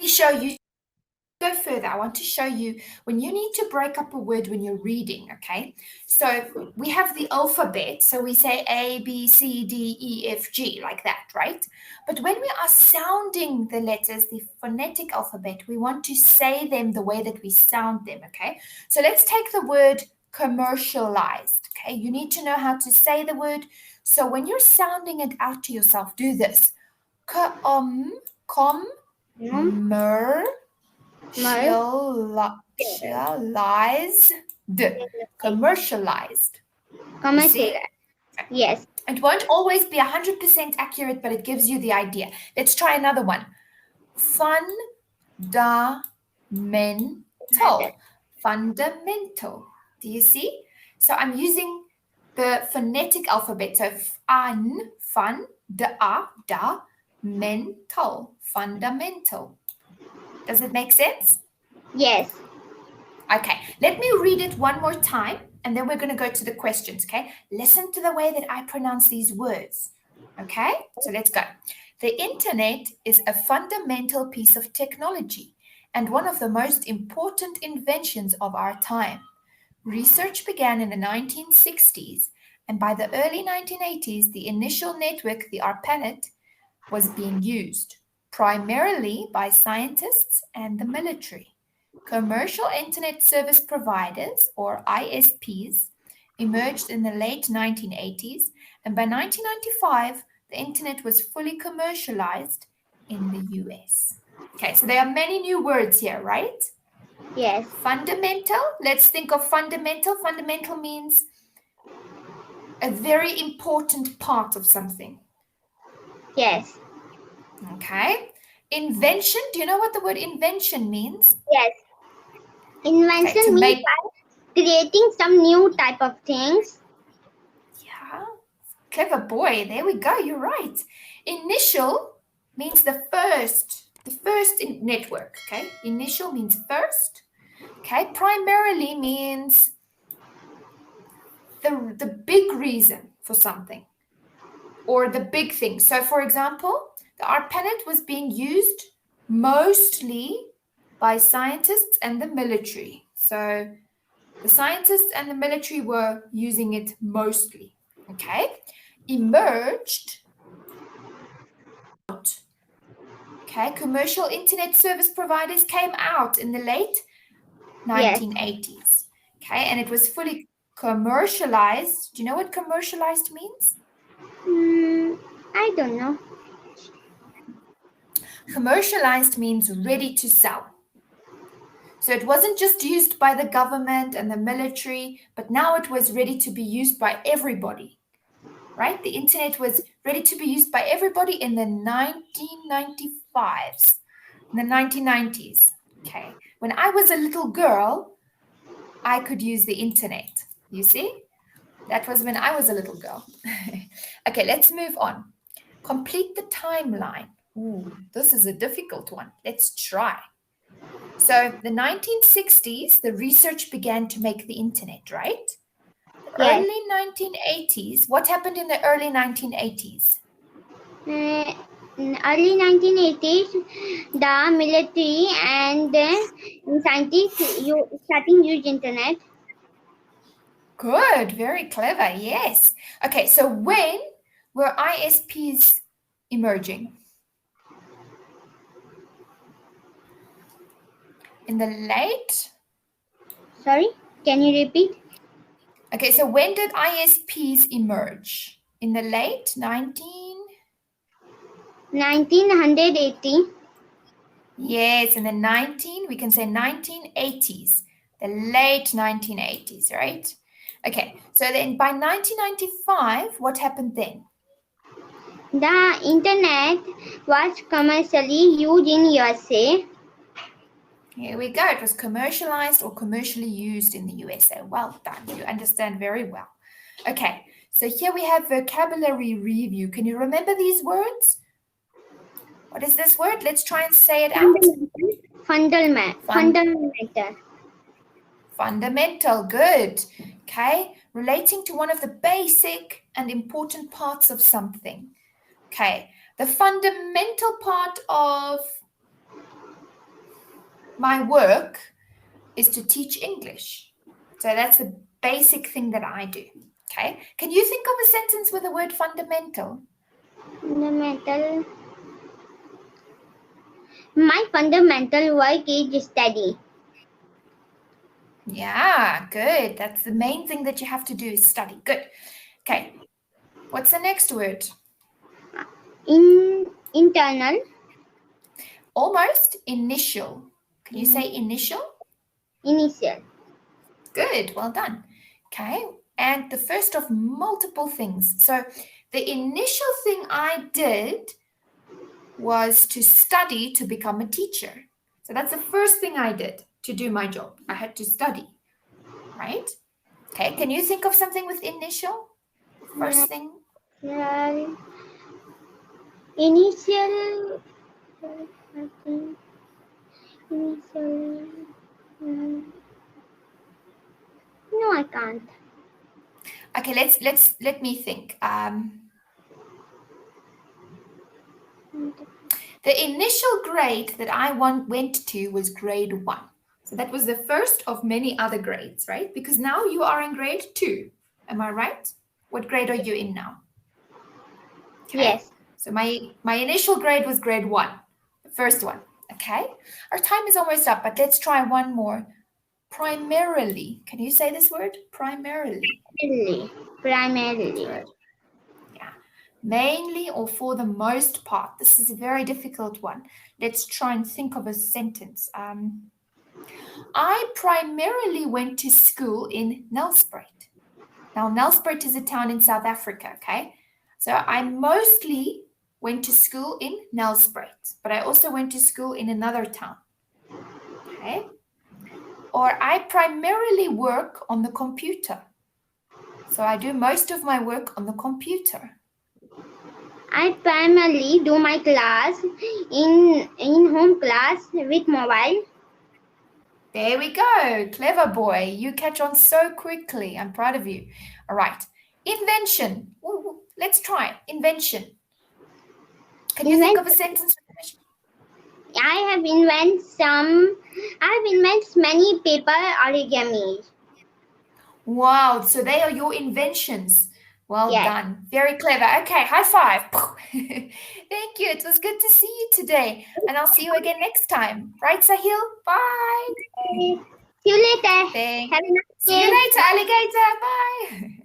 show you, go further. I want to show you when you need to break up a word when you're reading, okay? So we have the alphabet. So we say A, B, C, D, E, F, G, like that, right? But when we are sounding the letters, the phonetic alphabet, we want to say them the way that we sound them, okay? So let's take the word commercialized, okay? You need to know how to say the word. So when you're sounding it out to yourself, do this. Commercialized. Commercialized. You see? Yes. It won't always be 100% accurate, but it gives you the idea. Let's try another one. Fundamental. Fundamental. Do you see? So I'm using the phonetic alphabet. So fun, da, mental, fundamental. Does it make sense? Yes. Okay, let me read it one more time, and then we're going to go to the questions, okay? Listen to the way that I pronounce these words, okay? So let's go. The internet is a fundamental piece of technology and one of the most important inventions of our time. Research began in the 1960s, and by the early 1980s, the initial network, the ARPANET, was being used, primarily by scientists and the military. Commercial Internet Service Providers, or ISPs, emerged in the late 1980s, and by 1995, the Internet was fully commercialized in the US. Okay, so there are many new words here, right? Yes. Fundamental, let's think of fundamental. Fundamental means a very important part of something. Yes. Okay. Invention, do you know what the word invention means? Yes. Invention means creating some new type of things. Yeah, clever boy. There we go. You're right. Initial means the first network. Okay, initial means first. Okay, primarily means the big reason for something or the big thing. So, for example, the ARPANET was being used mostly by scientists and the military. So the scientists and the military were using it mostly, okay? Emerged, okay? Commercial internet service providers came out in the late 1980s, okay? And it was fully commercialized. Do you know what commercialized means? I don't know. Commercialized means ready to sell. So it wasn't just used by the government and the military, but now it was ready to be used by everybody, right? The internet was ready to be used by everybody in the 1995s, in the 1990s. Okay. When I was a little girl, I could use the internet. You see? That was when I was a little girl. Okay, let's move on. Complete the timeline. Ooh, this is a difficult one. Let's try. So the 1960s, the research began to make the internet, right? Yes. Early 1980s, what happened in the early 1980s? In early 1980s, the military and scientists starting use internet. Good, very clever, yes. Okay, so when were ISPs emerging? In the late? Sorry, can you repeat? Okay, so when did ISPs emerge? In the late 1980. Yes, in the we can say 1980s, the late 1980s, right? Okay, so then by 1995, what happened then? The internet was commercially used in USA. Here we go. It was commercialized or commercially used in the USA. Well done. You understand very well. Okay, so here we have vocabulary review. Can you remember these words? What is this word? Let's try and say it out. Fundamental. Fundamental, good. Okay, relating to one of the basic and important parts of something. Okay, the fundamental part of my work is to teach English. So that's the basic thing that I do. Okay. Can you think of a sentence with the word fundamental? Fundamental. My fundamental work is study. Yeah, good. That's the main thing that you have to do is study. Good. Okay. What's the next word? Internal. Almost. Initial. Can you say initial? Initial. Good. Well done. Okay. And the first of multiple things. So the initial thing I did was to study to become a teacher. So that's the first thing I did to do my job. I had to study, right? Okay. Can you think of something with initial? First thing? Initial. I think. Initial. No, I can't. Okay, let me think. The initial grade that I went to was grade 1. So that was the first of many other grades, right? Because now you are in grade 2. Am I right? What grade are you in now? Okay. Yes. So my initial grade was grade 1, the first one. Okay. Our time is almost up, but let's try one more. Primarily. Can you say this word? Primarily. Primarily. Good. Yeah. Mainly or for the most part. This is a very difficult one. Let's try and think of a sentence. I primarily went to school in Nelspruit. Now, Nelspruit is a town in South Africa, okay? So I mostly went to school in Nelspruit, but I also went to school in another town, okay? Or I primarily work on the computer. So I do most of my work on the computer. I primarily do my class in home class with mobile. There we go. Clever boy. You catch on so quickly. I'm proud of you. All right. Invention. Ooh, let's try it. Invention. Can you think of a sentence with invention? I have invented many paper origamis. Wow. So they are your inventions. Well Yes. done. Very clever. Okay. High five. Thank you. It was good to see you today. And I'll see you again next time. Right, Sahil? Bye. See you later. Thanks. Have a nice See you day. later, alligator. Bye.